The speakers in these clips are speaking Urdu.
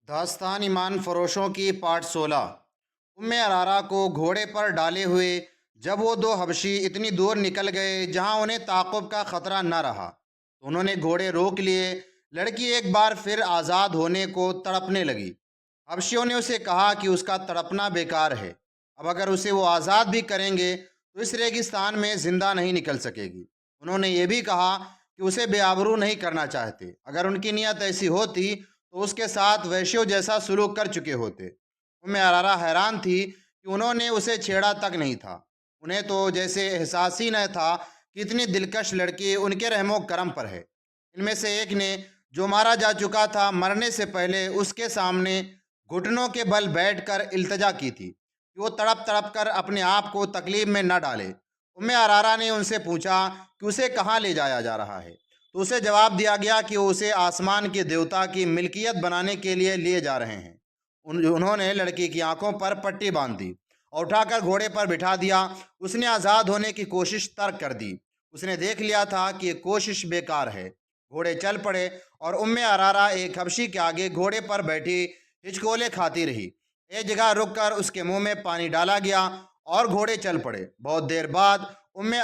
داستان ایمان فروشوں کی پارٹ 16۔ ارارا کو گھوڑے پر ڈالے ہوئے جب وہ دو حبشی اتنی دور نکل گئے جہاں انہیں تعاقب کا خطرہ نہ رہا تو انہوں نے گھوڑے روک لیے۔ لڑکی ایک بار پھر آزاد ہونے کو تڑپنے لگی۔ حبشیوں نے اسے کہا کہ اس کا تڑپنا بیکار ہے، اب اگر اسے وہ آزاد بھی کریں گے تو اس ریگستان میں زندہ نہیں نکل سکے گی۔ انہوں نے یہ بھی کہا کہ اسے بے آبرو نہیں کرنا چاہتے، اگر ان کی نیت ایسی ہوتی تو اس کے ساتھ وحشیوں جیسا سلوک کر چکے ہوتے۔ ارارا حیران تھی کہ انہوں نے اسے چھیڑا تک نہیں تھا۔ انہیں تو جیسے احساس ہی نہ تھا کہ اتنی دلکش لڑکی ان کے رحم و کرم پر ہے۔ ان میں سے ایک نے، جو مارا جا چکا تھا، مرنے سے پہلے اس کے سامنے گھٹنوں کے بل بیٹھ کر التجا کی تھی کہ وہ تڑپ تڑپ کر اپنے آپ کو تکلیف میں نہ ڈالے۔ ارارا نے ان سے پوچھا کہ اسے کہاں لے جایا جا رہا ہے، تو اسے جواب دیا گیا کہ وہ اسے آسمان کے دیوتا کی ملکیت بنانے کے لیے لیے جا رہے ہیں۔ انہوں نے لڑکی کی آنکھوں پر پٹی باندھ دی اور اٹھا کر گھوڑے پر بٹھا دیا۔ اس نے آزاد ہونے کی کوشش ترک کر دی۔ اس نے دیکھ لیا تھا کہ یہ کوشش بیکار ہے۔ گھوڑے چل پڑے اور ارارا ایک حبشی کے آگے گھوڑے پر بیٹھی ہچکولے کھاتی رہی۔ ایک جگہ رک کر اس کے منہ میں پانی ڈالا گیا اور گھوڑے چل پڑے۔ بہت دیر بعد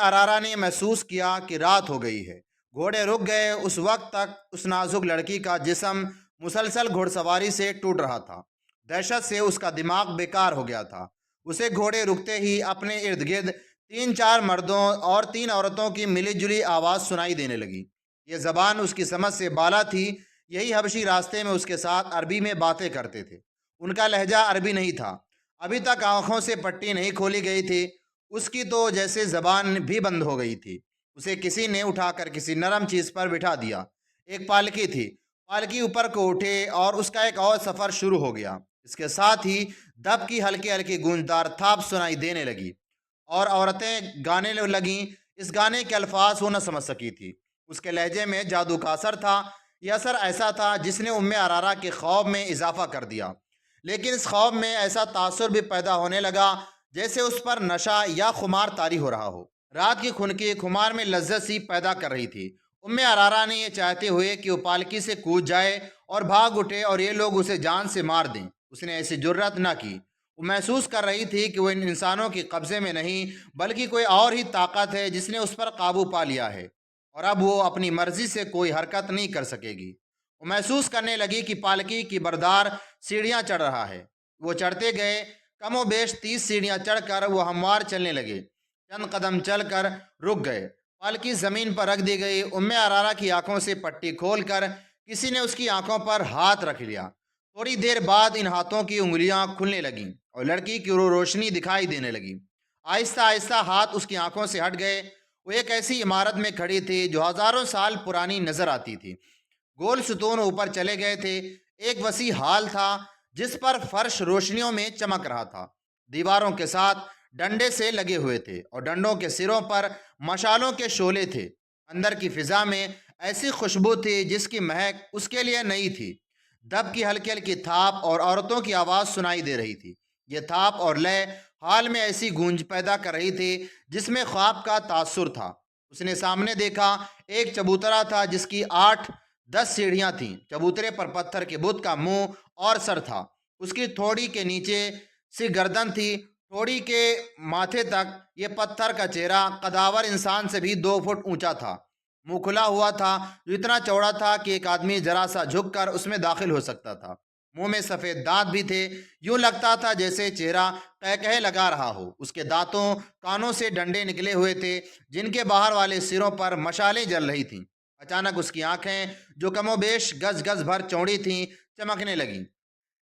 ارارا نے محسوس کیا کہ رات ہو گئی ہے۔ گھوڑے رک گئے۔ اس وقت تک اس نازک لڑکی کا جسم مسلسل گھوڑ سواری سے ٹوٹ رہا تھا۔ دہشت سے اس کا دماغ بیکار ہو گیا تھا۔ اسے گھوڑے رکتے ہی اپنے ارد گرد 3-4 مردوں اور 3 عورتوں کی ملی جلی آواز سنائی دینے لگی۔ یہ زبان اس کی سمجھ سے بالا تھی۔ یہی حبشی راستے میں اس کے ساتھ عربی میں باتیں کرتے تھے۔ ان کا لہجہ عربی نہیں تھا۔ ابھی تک آنکھوں سے پٹی نہیں کھولی گئی تھی۔ اس کی تو جیسے زبان بھی بند ہو گئی تھی۔ اسے کسی نے اٹھا کر کسی نرم چیز پر بٹھا دیا۔ ایک پالکی تھی۔ پالکی اوپر کو اٹھے اور اس کا ایک اور سفر شروع ہو گیا۔ اس کے ساتھ ہی دب کی ہلکی ہلکی گونجدار تھاپ سنائی دینے لگی اور عورتیں گانے لگیں۔ اس گانے کے الفاظ وہ نہ سمجھ سکی تھی۔ اس کے لہجے میں جادو کا اثر تھا۔ یہ اثر ایسا تھا جس نے ارارا کے خوف میں اضافہ کر دیا، لیکن اس خوف میں ایسا تاثر بھی پیدا ہونے لگا جیسے اس پر نشہ یا خمار طاری ہو رہا ہو۔ رات کی کھنکی خمار میں لذت سی پیدا کر رہی تھی۔ ارارا نے یہ چاہتے ہوئے کہ وہ پالکی سے کود جائے اور بھاگ اٹھے اور یہ لوگ اسے جان سے مار دیں، اس نے ایسی جرات نہ کی۔ وہ محسوس کر رہی تھی کہ وہ ان انسانوں کے قبضے میں نہیں بلکہ کوئی اور ہی طاقت ہے جس نے اس پر قابو پا لیا ہے اور اب وہ اپنی مرضی سے کوئی حرکت نہیں کر سکے گی۔ وہ محسوس کرنے لگی کہ پالکی کی بردار سیڑھیاں چڑھ رہا ہے۔ وہ چڑھتے گئے۔ کم و بیش 30 سیڑھیاں چڑھ کر وہ ہموار چلنے لگے۔ چند قدم چل کر رک گئے۔ پالکی زمین پر رکھ دی گئی۔ ارارا کی آنکھوں سے پٹی کھول کر کسی نے اس کی آنکھوں پر ہاتھ رکھ لیا۔ تھوڑی دیر بعد ان ہاتھوں کی انگلیاں کھلنے لگیں اور لڑکی کی روشنی دکھائی دینے لگی۔ آہستہ آہستہ ہاتھ اس کی آنکھوں سے ہٹ گئے۔ وہ ایک ایسی عمارت میں کھڑی تھی جو ہزاروں سال پرانی نظر آتی تھی۔ گول ستون اوپر چلے گئے تھے۔ ایک وسیع ہال تھا جس پر فرش روشنیوں میں چمک رہا تھا۔ دیواروں کے ساتھ ڈنڈے سے لگے ہوئے تھے اور ڈنڈوں کے سروں پر مشالوں کے شعلے تھے۔ اندر کی فضا میں ایسی خوشبو تھی جس کی مہک اس کے لیے نئی تھی۔ دب کی ہلکی ہلکی تھاپ اور عورتوں کی آواز سنائی دے رہی تھی۔ یہ تھاپ اور لے حال میں ایسی گونج پیدا کر رہی تھی جس میں خواب کا تاثر تھا۔ اس نے سامنے دیکھا ایک چبوترا تھا جس کی 8-10 سیڑھیاں تھیں۔ چبوترے پر پتھر کے بت کا منہ اور سر تھا۔ اس کی تھوڑی کے نیچے سی گردن تھی۔ تھوڑی کے ماتھے تک یہ پتھر کا چہرہ قداور انسان سے بھی 2 فٹ اونچا تھا۔ منہ کھلا ہوا تھا جو اتنا چوڑا تھا کہ ایک آدمی ذرا سا جھک کر اس میں داخل ہو سکتا تھا۔ منہ میں سفید دانت بھی تھے۔ یوں لگتا تھا جیسے چہرہ قہقہے لگا رہا ہو۔ اس کے دانتوں کانوں سے ڈنڈے نکلے ہوئے تھے جن کے باہر والے سروں پر مشالیں جل رہی تھیں۔ اچانک اس کی آنکھیں جو کم و بیش گز گز بھر چوڑی تھیں چمکنے لگیں۔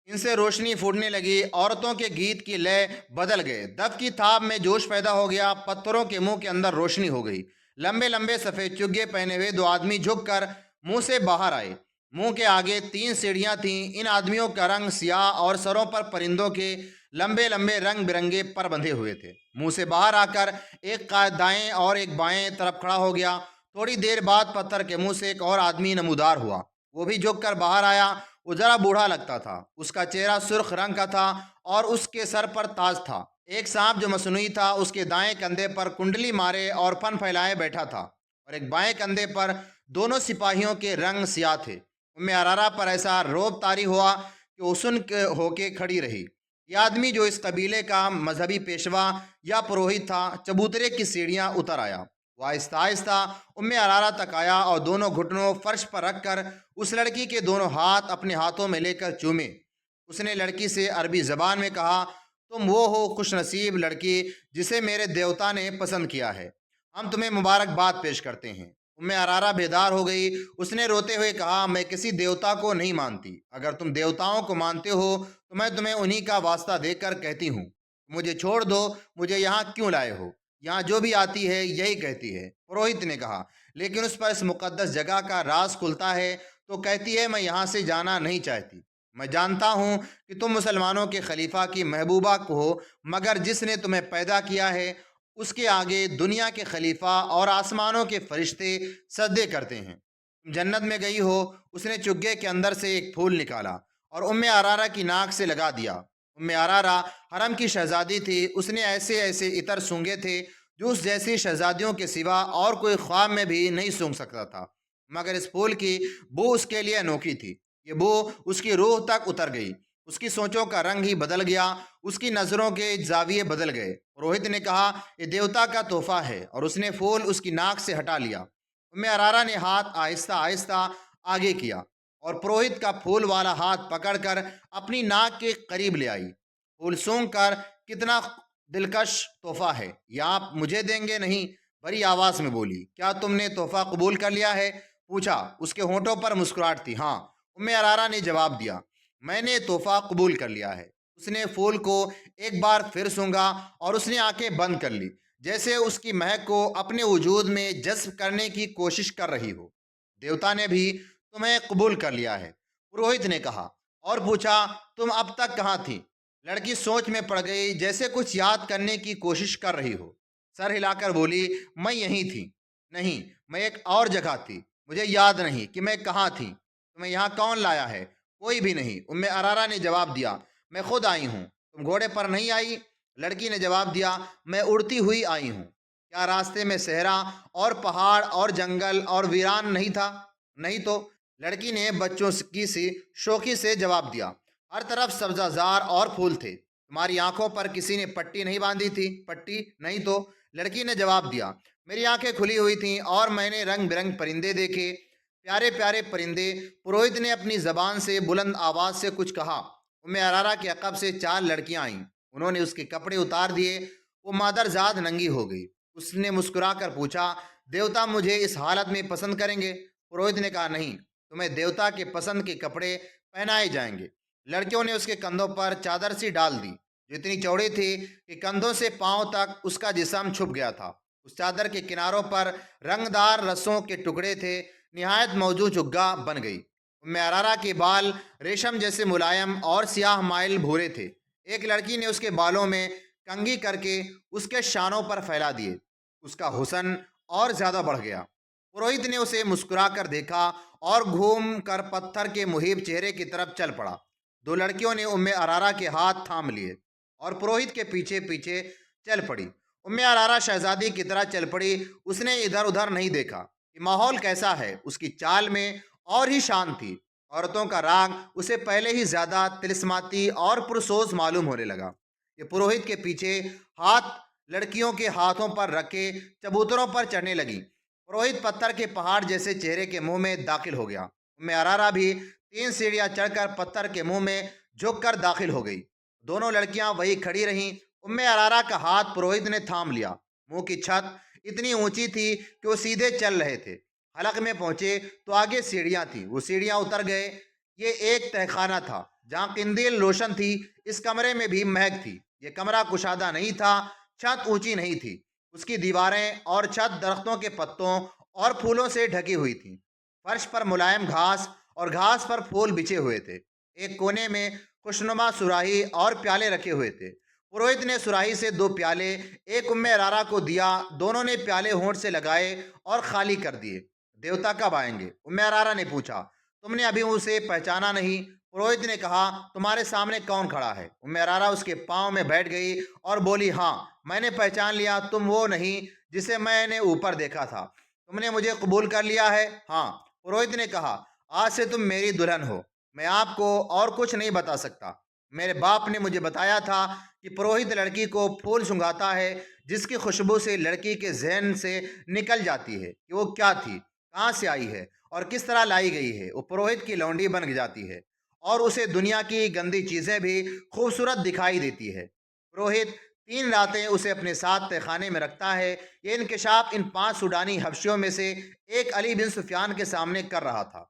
ان سے روشنی پھوٹنے لگی۔ عورتوں کے گیت کی لے بدل گئے۔ دب کی تھاپ میں جوش پیدا ہو گیا۔ پتھروں کے منہ کے اندر روشنی ہو گئی۔ لمبے لمبے سفید چگے پہنے ہوئے 2 آدمی جھک کر منہ سے باہر آئے۔ منہ کے آگے 3 سیڑھیاں تھیں۔ ان آدمیوں کا رنگ سیاہ اور سروں پر پرندوں کے لمبے لمبے رنگ برنگے پر بندھے ہوئے تھے۔ منہ سے باہر آ کر ایک قائد دائیں اور ایک بائیں طرف کھڑا ہو گیا۔ تھوڑی دیر بعد پتھر کے منہ سے ایک اور آدمی نمودار ہوا۔ وہ بھی جھک کر باہر آیا۔ وہ ذرا بوڑھا لگتا تھا۔ اس کا چہرہ سرخ رنگ کا تھا اور اس کے سر پر تاج تھا۔ ایک سانپ جو مصنوعی تھا اس کے دائیں کندھے پر کنڈلی مارے اور پن پھیلائے بیٹھا تھا اور ایک بائیں کندھے پر دونوں سپاہیوں کے رنگ سیاہ تھے۔ ارارا پر ایسا رعب طاری ہوا کہ حسن ہو کے کھڑی رہی۔ یہ آدمی جو اس قبیلے کا مذہبی پیشوا یا پروہت تھا، چبوترے کی سیڑھیاں اتر آیا۔ وہ آہستہ آہستہ عرارہ تک آیا اور دونوں گھٹنوں فرش پر رکھ کر اس لڑکی کے دونوں ہاتھ اپنے ہاتھوں میں لے کر چومے۔ اس نے لڑکی سے عربی زبان میں کہا، تم وہ ہو خوش نصیب لڑکی جسے میرے دیوتا نے پسند کیا ہے، ہم تمہیں مبارکباد پیش کرتے ہیں۔ عرارہ بیدار ہو گئی۔ اس نے روتے ہوئے کہا، میں کسی دیوتا کو نہیں مانتی، اگر تم دیوتاؤں کو مانتے ہو تو میں تمہیں انہی کا واسطہ دے کر کہتی ہوں، مجھے چھوڑ دو، مجھے یہاں کیوں لائے ہو؟ یہاں جو بھی آتی ہے یہی کہتی ہے۔ پروہت نے کہا، لیکن اس پر اس مقدس جگہ کا راز کھلتا ہے تو کہتی ہے میں یہاں سے جانا نہیں چاہتی۔ میں جانتا ہوں کہ تم مسلمانوں کے خلیفہ کی محبوبہ کو ہو، مگر جس نے تمہیں پیدا کیا ہے اس کے آگے دنیا کے خلیفہ اور آسمانوں کے فرشتے سجدے کرتے ہیں۔ تم جنت میں گئی ہو۔ اس نے چگے کے اندر سے ایک پھول نکالا اور عرارہ کی ناک سے لگا دیا۔ عرارہ حرم کی شہزادی تھی۔ اس نے ایسے ایسے عطر سونگے تھے جو اس جیسی شہزادیوں کے سوا اور کوئی خواب میں بھی نہیں سونگ سکتا تھا، مگر اس پھول کی بو اس کے لیے انوکھی تھی۔ یہ بو اس کی روح تک اتر گئی، اس کی سوچوں کا رنگ ہی بدل گیا، اس کی نظروں کے زاویے بدل گئے۔ پروہت نے کہا، یہ دیوتا کا تحفہ ہے، اور اس نے پھول اس کی ناک سے ہٹا لیا۔ عرارہ نے ہاتھ آہستہ آہستہ آگے کیا اور پروہت کا پھول والا ہاتھ پکڑ کر اپنی ناک کے قریب لے آئی۔ پھول سونگ کر، کتنا دلکش تحفہ ہے، یہ آپ مجھے دیں گے؟ نہیں، بڑی آواز میں بولی۔ کیا تم نے تحفہ قبول کر لیا ہے؟ پوچھا۔ اس کے ہونٹوں پر مسکراہٹ تھی۔ ہاں، عرارہ نے جواب دیا، میں نے تحفہ قبول کر لیا ہے۔ اس نے پھول کو ایک بار پھر سونگا اور اس نے آنکھیں بند کر لی، جیسے اس کی مہک کو اپنے وجود میں جذب کرنے کی کوشش کر رہی ہو۔ دیوتا نے بھی تمہیں قبول کر لیا ہے، پروہت نے کہا، اور پوچھا، تم اب تک کہاں تھی؟ لڑکی سوچ میں پڑ گئی، جیسے کچھ یاد کرنے کی کوشش کر رہی ہو۔ سر ہلا کر بولی، میں یہیں تھی۔ نہیں، میں ایک اور جگہ تھی، مجھے یاد نہیں کہ میں کہاں تھی۔ تمہیں یہاں کون لایا ہے؟ کوئی بھی نہیں، عرارہ نے جواب دیا، میں خود آئی ہوں۔ تم گھوڑے پر نہیں آئی؟ لڑکی نے جواب دیا، میں اڑتی ہوئی آئی ہوں۔ کیا راستے میں صحرا اور پہاڑ اور جنگل اور ویران نہیں تھا؟ نہیں تو، لڑکی نے بچوں کی سی شوخی سے جواب دیا، ہر طرف سبزہ زار اور پھول تھے۔ تمہاری آنکھوں پر کسی نے پٹی نہیں باندھی تھی؟ پٹی؟ نہیں تو، لڑکی نے جواب دیا، میری آنکھیں کھلی ہوئی تھیں اور میں نے رنگ برنگ پرندے دیکھے، پیارے پیارے پرندے۔ پروہت نے اپنی زبان سے بلند آواز سے کچھ کہا۔ عرارہ کے عقب سے 4 لڑکیاں آئیں، انہوں نے اس کے کپڑے اتار دیے، وہ مادر زاد ننگی ہو گئی۔ اس نے مسکرا کر پوچھا، دیوتا مجھے اس حالت میں پسند کریں گے؟ پروہت نے کہا، نہیں، تمہیں دیوتا کے پسند کے کپڑے پہنائے جائیں گے۔ لڑکیوں نے اس کے کندھوں پر چادر سی ڈال دی، جو اتنی چوڑی تھی کہ کندھوں سے پاؤں تک اس کا جسم چھپ گیا تھا۔ اس چادر کے کناروں پر رنگ دار رسوں کے ٹکڑے تھے، نہایت موزوں چگا بن گئی۔ عرارہ کے بال ریشم جیسے ملائم اور سیاہ مائل بھورے تھے۔ ایک لڑکی نے اس کے بالوں میں کنگھی کر کے اس کے شانوں پر پھیلا دیے، اس کا حسن اور زیادہ بڑھ گیا۔ پروہت نے اسے مسکرا کر دیکھا اور گھوم کر پتھر کے محیب چہرے کی طرف چل پڑا۔ 2 لڑکیوں نے عرارہ کے ہاتھ تھام لیے اور پروہت کے پیچھے پیچھے چل پڑی۔ عرارہ شہزادی کی طرح چل پڑی، اس نے ادھر ادھر نہیں دیکھا کہ ماحول کیسا ہے۔ اس کی چال میں اور ہی شان تھی، عورتوں کا راگ اسے پہلے ہی زیادہ طلسماتی اور پرسوز معلوم ہونے لگا۔ یہ پروہت کے پیچھے ہاتھ لڑکیوں کے ہاتھوں پر رکھے چبوتروں پر چڑھنے لگی۔ پروہت پتھر کے پہاڑ جیسے چہرے کے منہ میں داخل ہو گیا۔ عرارہ بھی 3 سیڑھیاں چڑھ کر پتھر کے منہ میں جھک کر داخل ہو گئی۔ دونوں لڑکیاں وہی کھڑی رہیں۔ عرارہ کا ہاتھ پروہت نے تھام لیا۔ منہ کی چھت اتنی اونچی تھی کہ وہ سیدھے چل رہے تھے۔ حلق میں پہنچے تو آگے سیڑھیاں تھیں، وہ سیڑھیاں اتر گئے۔ یہ ایک تہخانہ تھا جہاں قندیل روشن تھی۔ اس کمرے میں بھی مہک تھی۔ یہ کمرہ کشادہ نہیں تھا، چھت اونچی نہیں تھی، اس کی دیواریں اور چھت درختوں کے پتوں اور پھولوں سے ڈھکی ہوئی تھیں۔ فرش پر ملائم گھاس اور گھاس پر پھول بچھے ہوئے تھے۔ ایک کونے میں خوشنما سراہی اور پیالے رکھے ہوئے تھے۔ پروہت نے سراہی سے 2 پیالے ایک عرارہ کو دیا، دونوں نے پیالے ہونٹ سے لگائے اور خالی کر دیے۔ دیوتا کب آئیں گے؟ عرارہ نے پوچھا، تم نے ابھی اسے پہچانا نہیں؟ پروہت نے کہا، تمہارے سامنے کون کھڑا ہے؟ عرارہ اس کے پاؤں میں بیٹھ گئی اور بولی، ہاں، میں نے پہچان لیا، تم وہ نہیں جسے میں نے اوپر دیکھا تھا۔ تم نے مجھے قبول کر لیا ہے؟ ہاں۔ پروہت نے کہا، آج سے تم میری دلہن ہو، میں آپ کو اور کچھ نہیں بتا سکتا۔ میرے باپ نے مجھے بتایا تھا کہ پروہت لڑکی کو پھول سنگھاتا ہے جس کی خوشبو سے لڑکی کے ذہن سے نکل جاتی ہے کہ وہ کیا تھی، کہاں سے آئی ہے اور کس طرح لائی گئی ہے۔ وہ پروہت کی لونڈی بن جاتی ہے اور اسے دنیا کی گندی چیزیں بھی خوبصورت دکھائی دیتی ہے۔ پروہت 3 راتیں اسے اپنے ساتھ تہ خانے میں رکھتا ہے۔ یہ انکشاف ان 5 سوڈانی حبشیوں میں سے ایک علی بن سفیان کے سامنے کر رہا تھا،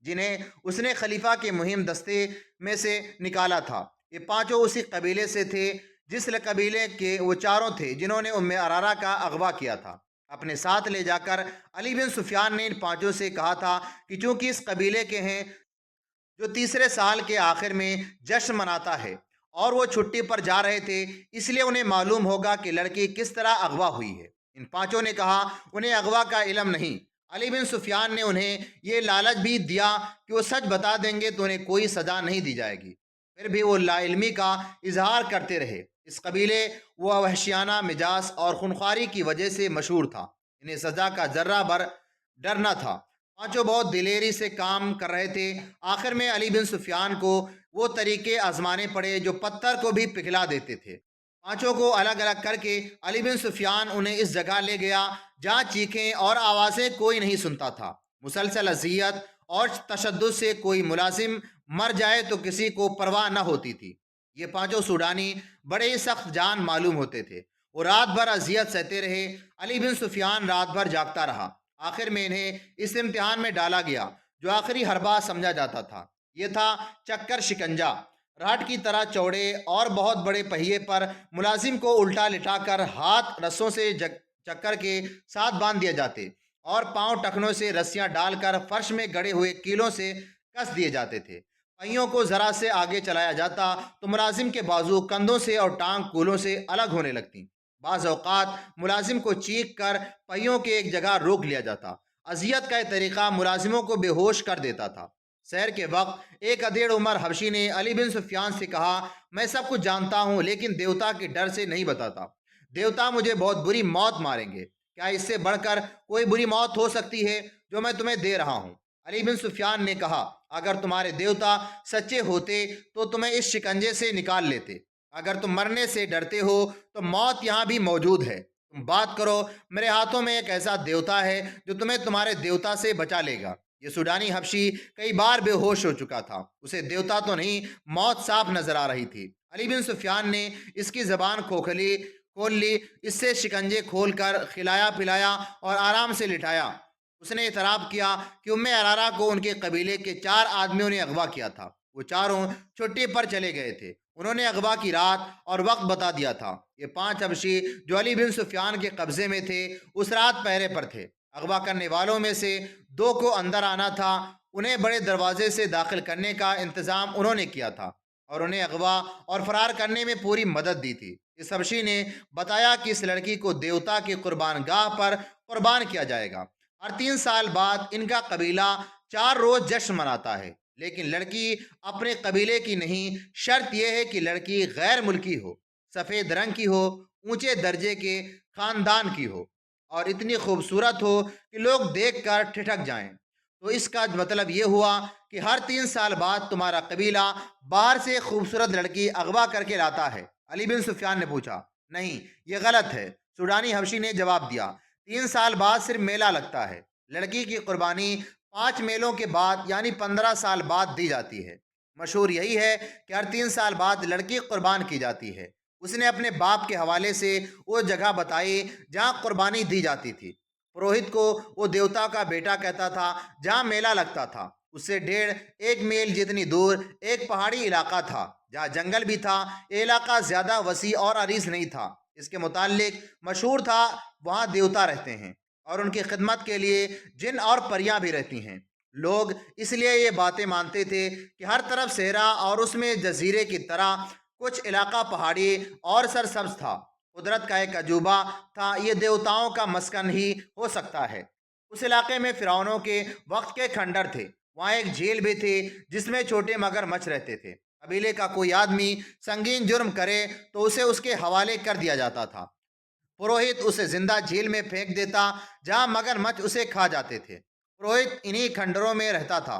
جنہیں اس نے خلیفہ کے مہم دستے میں سے نکالا تھا۔ یہ 5 اسی قبیلے سے تھے جس قبیلے کے وہ 4 تھے جنہوں نے ارارا کا اغوا کیا تھا۔ اپنے ساتھ لے جا کر علی بن سفیان نے ان 5 سے کہا تھا کہ چونکہ اس قبیلے کے ہیں جو تیسرے سال کے آخر میں جشن مناتا ہے اور وہ چھٹی پر جا رہے تھے، اس لیے انہیں معلوم ہوگا کہ لڑکی کس طرح اغوا ہوئی ہے۔ ان 5 نے کہا انہیں اغوا کا علم نہیں۔ علی بن سفیان نے انہیں یہ لالچ بھی دیا کہ وہ سچ بتا دیں گے تو انہیں کوئی سزا نہیں دی جائے گی۔ پھر بھی وہ لا علمی کا اظہار کرتے رہے۔ اس قبیلے وہ وحشیانہ مجاز اور خونخواری کی وجہ سے مشہور تھا۔ انہیں سزا کا ذرہ بر ڈر نہ تھا۔ 5 بہت دلیری سے کام کر رہے تھے۔ آخر میں علی بن سفیان کو وہ طریقے آزمانے پڑے جو پتھر کو بھی پگھلا دیتے تھے۔ 5 کو الگ الگ کر کے علی بن سفیان انہیں اس جگہ لے گیا جہاں چیخیں اور آوازیں کوئی نہیں سنتا تھا۔ مسلسل اذیت اور تشدد سے کوئی ملازم مر جائے تو کسی کو پرواہ نہ ہوتی تھی۔ یہ 5 سوڈانی بڑے ہی سخت جان معلوم ہوتے تھے۔ وہ رات بھر اذیت سہتے رہے۔ علی بن سفیان رات بھر جاگتا رہا۔ آخر میں انہیں اس امتحان میں ڈالا گیا جو آخری حربہ سمجھا جاتا تھا۔ یہ تھا چکر شکنجا۔ راٹ کی طرح چوڑے اور بہت بڑے پہیے پر ملازم کو الٹا لٹا کر ہاتھ رسوں سے چکر کے ساتھ باندھ دیے جاتے اور پاؤں ٹخنوں سے رسیاں ڈال کر فرش میں گڑے ہوئے کیلوں سے کس دیے جاتے تھے۔ پہیوں کو ذرا سے آگے چلایا جاتا تو ملازم کے بازو کندھوں سے اور ٹانگ کولوں سے الگ ہونے لگتی۔ بعض اوقات ملازم کو چیخ کر پہیوں کے ایک جگہ روک لیا جاتا۔ اذیت کا یہ طریقہ ملازموں کو بے ہوش کر دیتا تھا۔ سحر کے وقت ایک ادھیڑ عمر حبشی نے علی بن سفیان سے کہا میں سب کچھ جانتا ہوں لیکن دیوتا کے ڈر سے نہیں بتاتا۔ دیوتا مجھے بہت بری موت ماریں گے۔ کیا اس سے بڑھ کر کوئی بری موت ہو سکتی ہے جو میں تمہیں دے رہا ہوں؟ علی بن سفیان نے کہا اگر تمہارے دیوتا سچے ہوتے تو تمہیں اس شکنجے سے نکال لیتے۔ اگر تم مرنے سے ڈرتے ہو تو موت یہاں بھی موجود ہے۔ تم بات کرو، میرے ہاتھوں میں ایک ایسا دیوتا ہے جو تمہیں تمہارے دیوتا سے بچا لے گا۔ یہ سوڈانی حبشی کئی بار بے ہوش ہو چکا تھا۔ اسے دیوتا تو نہیں، موت صاف نظر آ رہی تھی۔ علی بن سفیان نے اس کی زبان کھول لی، اس سے شکنجے کھول کر کھلایا پلایا اور آرام سے لٹایا۔ اس نے اعتراف کیا کہ ارارا کو ان کے قبیلے کے 4 آدمیوں نے اغوا کیا تھا۔ وہ چاروں چھٹی پر چلے گئے تھے۔ انہوں نے اغوا کی رات اور وقت بتا دیا تھا۔ یہ 5 حبشی جو علی بن سفیان کے قبضے میں تھے اس رات پہرے پر تھے۔ اغوا کرنے والوں میں سے 2 کو اندر آنا تھا۔ انہیں بڑے دروازے سے داخل کرنے کا انتظام انہوں نے کیا تھا اور انہیں اغوا اور فرار کرنے میں پوری مدد دی تھی۔ اس حبشی نے بتایا کہ اس لڑکی کو دیوتا کی قربان گاہ پر قربان کیا جائے گا۔ ہر 3 سال بعد ان کا قبیلہ 4 روز جشن مناتا ہے، لیکن لڑکی اپنے قبیلے کی نہیں، شرط یہ ہے کہ لڑکی غیر ملکی ہو، سفید رنگ کی ہو، اونچے درجے کے خاندان کی ہو اور اتنی خوبصورت ہو کہ لوگ دیکھ کر ٹھٹک جائیں۔ تو اس کا مطلب یہ ہوا کہ ہر 3 سال بعد تمہارا قبیلہ باہر سے خوبصورت لڑکی اغوا کر کے لاتا ہے۔ علی بن سفیان نے پوچھا نہیں، یہ غلط ہے۔ سوڈانی حبشی نے جواب دیا 3 سال بعد صرف میلہ لگتا ہے۔ لڑکی کی قربانی 5 میلوں کے بعد یعنی 15 سال بعد دی جاتی ہے۔ مشہور یہی ہے کہ ہر 3 سال بعد لڑکی قربان کی جاتی ہے۔ اس نے اپنے باپ کے حوالے سے وہ جگہ بتائی جہاں قربانی دی جاتی تھی۔ پروہت کو وہ دیوتا کا بیٹا کہتا تھا جہاں میلہ لگتا تھا۔ اس سے 1.5 میل جتنی دور ایک پہاڑی علاقہ تھا جہاں جنگل بھی تھا۔ یہ علاقہ زیادہ وسیع اور عریض نہیں تھا۔ اس کے متعلق مشہور تھا وہاں دیوتا رہتے ہیں اور ان کی خدمت کے لیے جن اور پریاں بھی رہتی ہیں۔ لوگ اس لیے یہ باتیں مانتے تھے کہ ہر طرف صحرا اور اس میں جزیرے کی طرح کچھ علاقہ پہاڑی اور سرسبز تھا۔ قدرت کا ایک عجوبہ تھا، یہ دیوتاؤں کا مسکن ہی ہو سکتا ہے۔ اس علاقے میں فرعونوں کے وقت کے کھنڈر تھے۔ وہاں ایک جھیل بھی تھی جس میں چھوٹے مگر مچھ رہتے تھے۔ قبیلے کا کوئی آدمی سنگین جرم کرے تو اسے اس کے حوالے کر دیا جاتا تھا۔ پروہت اسے زندہ جھیل میں پھینک دیتا جہاں مگر مچھ اسے کھا جاتے تھے۔ پروہت انہی کھنڈروں میں رہتا تھا۔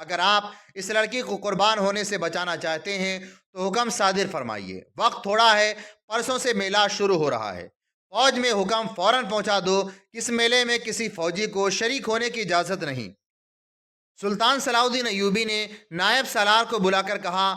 اگر آپ اس لڑکی کو قربان ہونے سے بچانا چاہتے ہیں تو حکم صادر فرمائیے، وقت تھوڑا ہے، پرسوں سے میلہ شروع ہو رہا ہے۔ فوج میں حکم فوراً پہنچا دو کہ اس میلے میں کسی فوجی کو شریک ہونے کی اجازت نہیں۔ سلطان صلاح الدین ایوبی نے نائب سالار کو بلا کر کہا،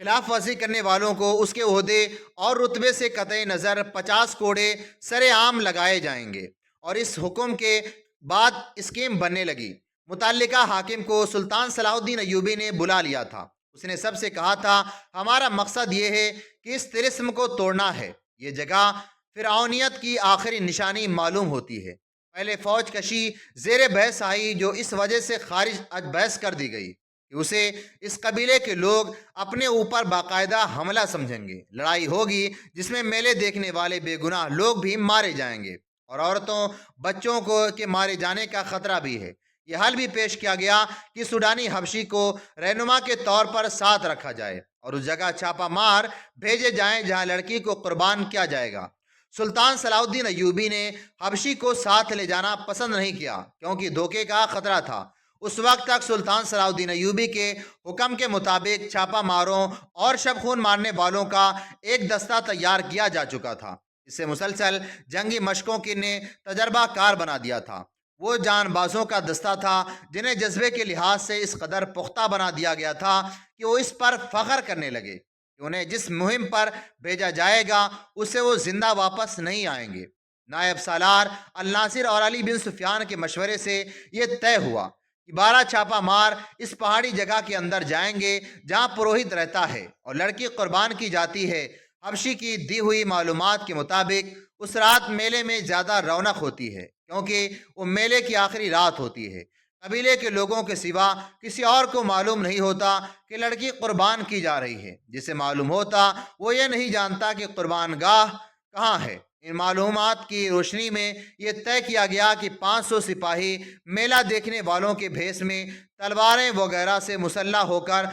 خلاف ورزی کرنے والوں کو اس کے عہدے اور رتبے سے قطع نظر 50 کوڑے سر عام لگائے جائیں گے، اور اس حکم کے بعد اسکیم بننے لگی۔ متعلقہ حاکم کو سلطان صلاح الدین ایوبی نے بلا لیا تھا۔ اس نے سب سے کہا تھا، ہمارا مقصد یہ ہے کہ اس طلسم کو توڑنا ہے۔ یہ جگہ فرعونیت کی آخری نشانی معلوم ہوتی ہے۔ پہلے فوج کشی زیر بحث آئی، جو اس وجہ سے خارج از بحث کر دی گئی کہ اسے اس قبیلے کے لوگ اپنے اوپر باقاعدہ حملہ سمجھیں گے۔ لڑائی ہوگی جس میں میلے دیکھنے والے بے گناہ لوگ بھی مارے جائیں گے، اور عورتوں بچوں کو کے مارے جانے کا خطرہ بھی ہے۔ یہ حل بھی پیش کیا گیا کہ سوڈانی حبشی کو رہنما کے طور پر ساتھ رکھا جائے اور اس جگہ چھاپہ مار بھیجے جائیں جہاں لڑکی کو قربان کیا جائے گا۔ سلطان صلاح الدین ایوبی نے حبشی کو ساتھ لے جانا پسند نہیں کیا کیونکہ دھوکے کا خطرہ تھا۔ اس وقت تک سلطان صلاح الدین ایوبی کے حکم کے مطابق چھاپہ ماروں اور شب خون مارنے والوں کا ایک دستہ تیار کیا جا چکا تھا۔ اسے مسلسل جنگی مشقوں کے نے تجربہ کار بنا دیا تھا۔ وہ جان بازوں کا دستہ تھا جنہیں جذبے کے لحاظ سے اس قدر پختہ بنا دیا گیا تھا کہ وہ اس پر فخر کرنے لگے کہ انہیں جس مہم پر بھیجا جائے گا اسے وہ زندہ واپس نہیں آئیں گے۔ نائب سالار الناصر اور علی بن سفیان کے مشورے سے یہ طے ہوا کہ 12 چھاپہ مار اس پہاڑی جگہ کے اندر جائیں گے جہاں پروہت رہتا ہے اور لڑکی قربان کی جاتی ہے۔ حبشی کی دی ہوئی معلومات کے مطابق اس رات میلے میں زیادہ رونق ہوتی ہے کیونکہ وہ میلے کی آخری رات ہوتی ہے۔ قبیلے کے لوگوں کے سوا کسی اور کو معلوم نہیں ہوتا کہ لڑکی قربان کی جا رہی ہے۔ جسے معلوم ہوتا وہ یہ نہیں جانتا کہ قربان گاہ کہاں ہے۔ ان معلومات کی روشنی میں یہ طے کیا گیا کہ 500 سپاہی میلہ دیکھنے والوں کے بھیس میں تلواریں وغیرہ سے مسلح ہو کر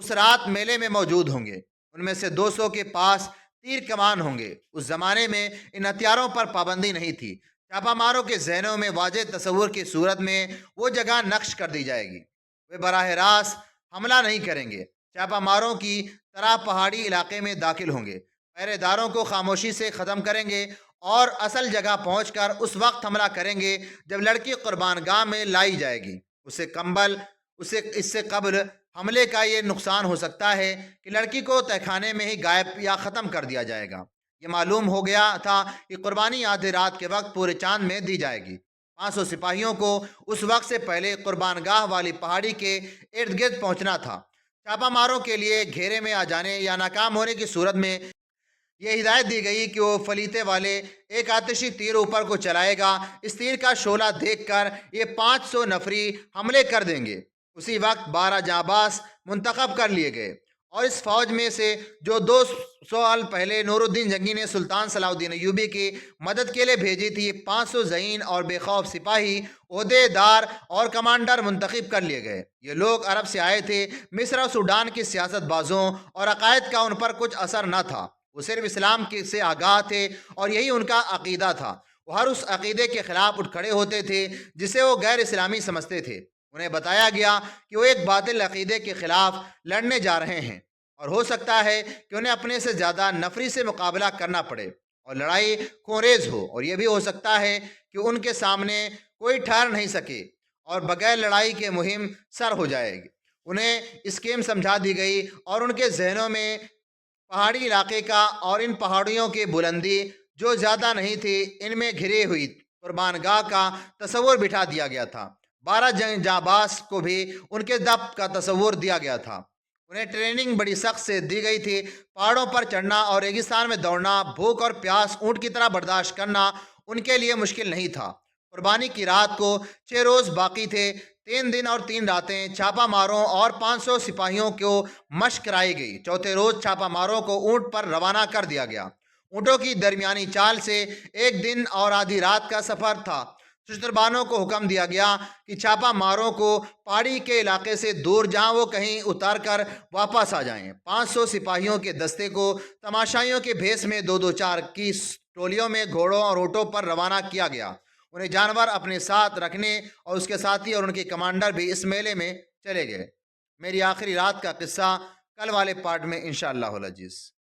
اس رات میلے میں موجود ہوں گے۔ ان میں سے 200 کے پاس تیر کمان ہوں گے۔ اس زمانے میں ان ہتھیاروں پر پابندی نہیں تھی۔ چھاپہ ماروں کے ذہنوں میں واضح تصور کی صورت میں وہ جگہ نقش کر دی جائے گی۔ وہ براہ راست حملہ نہیں کریں گے، چھاپہ ماروں کی طرح پہاڑی علاقے میں داخل ہوں گے، پہرے داروں کو خاموشی سے ختم کریں گے اور اصل جگہ پہنچ کر اس وقت حملہ کریں گے جب لڑکی قربان گاہ میں لائی جائے گی۔ اس سے قبل حملے کا یہ نقصان ہو سکتا ہے کہ لڑکی کو تہہ خانے میں ہی غائب یا ختم کر دیا جائے گا۔ یہ معلوم ہو گیا تھا کہ قربانی آدھی رات کے وقت پورے چاند میں دی جائے گی۔ 500 سپاہیوں کو اس وقت سے پہلے قربان گاہ والی پہاڑی کے ارد گرد پہنچنا تھا۔ چھاپہ ماروں کے لیے گھیرے میں آ جانے یا ناکام ہونے کی صورت میں یہ ہدایت دی گئی کہ وہ فلیتے والے ایک آتشی تیر اوپر کو چلائے گا۔ اس تیر کا شعلہ دیکھ کر یہ 500 نفری حملے کر دیں گے۔ اسی وقت 12 جانباز منتخب کر لیے گئے، اور اس فوج میں سے جو 2 سال پہلے نور الدین جنگی نے سلطان صلاح الدین ایوبی کی مدد کے لیے بھیجی تھی، 500 ذہین اور بے خوف سپاہی، عہدے دار اور کمانڈر منتخب کر لیے گئے۔ یہ لوگ عرب سے آئے تھے۔ مصر اور سوڈان کی سیاست بازوں اور عقائد کا ان پر کچھ اثر نہ تھا۔ وہ صرف اسلام سے آگاہ تھے اور یہی ان کا عقیدہ تھا۔ وہ ہر اس عقیدے کے خلاف اٹھ کھڑے ہوتے تھے جسے وہ غیر اسلامی سمجھتے تھے۔ انہیں بتایا گیا کہ وہ ایک باطل عقیدے کے خلاف لڑنے جا رہے ہیں، اور ہو سکتا ہے کہ انہیں اپنے سے زیادہ نفری سے مقابلہ کرنا پڑے اور لڑائی خونریز ہو، اور یہ بھی ہو سکتا ہے کہ ان کے سامنے کوئی ٹھہر نہیں سکے اور بغیر لڑائی کے مہم سر ہو جائے گی۔ انہیں اسکیم سمجھا دی گئی اور ان کے ذہنوں میں پہاڑی علاقے کا اور ان پہاڑیوں کی بلندی جو زیادہ نہیں تھی، ان میں گھری ہوئی قربان گاہ کا تصور بٹھا دیا گیا تھا۔ 12 جانباز کو بھی ان کے ضبط کا تصور دیا گیا تھا۔ انہیں ٹریننگ بڑی سخت سے دی گئی تھی۔ پہاڑوں پر چڑھنا اور ریگستان میں دوڑنا، بھوک اور پیاس اونٹ کی طرح برداشت کرنا ان کے لیے مشکل نہیں تھا۔ قربانی کی رات کو 6 روز باقی تھے۔ 3 دن اور 3 راتیں چھاپہ ماروں اور 500 سپاہیوں کو مشق کرائی گئی۔ چوتھے روز چھاپہ ماروں کو اونٹ پر روانہ کر دیا گیا۔ اونٹوں کی درمیانی چال سے 1 دن اور آدھی رات کا سفر تھا۔ شتربانوں کو حکم دیا گیا کہ چھاپہ ماروں کو پہاڑی کے علاقے سے دور جہاں وہ کہیں اتار کر واپس آ جائیں۔ 500 سپاہیوں کے دستے کو تماشائیوں کے بھیس میں 2-2 کی ٹولیوں میں گھوڑوں اور اونٹوں پر روانہ کیا گیا۔ انہیں جانور اپنے ساتھ رکھنے اور اس کے ساتھی اور ان کے کمانڈر بھی اس میلے میں چلے گئے۔ میری آخری رات کا قصہ کل والے پارٹ میں انشاءاللہ العزیز۔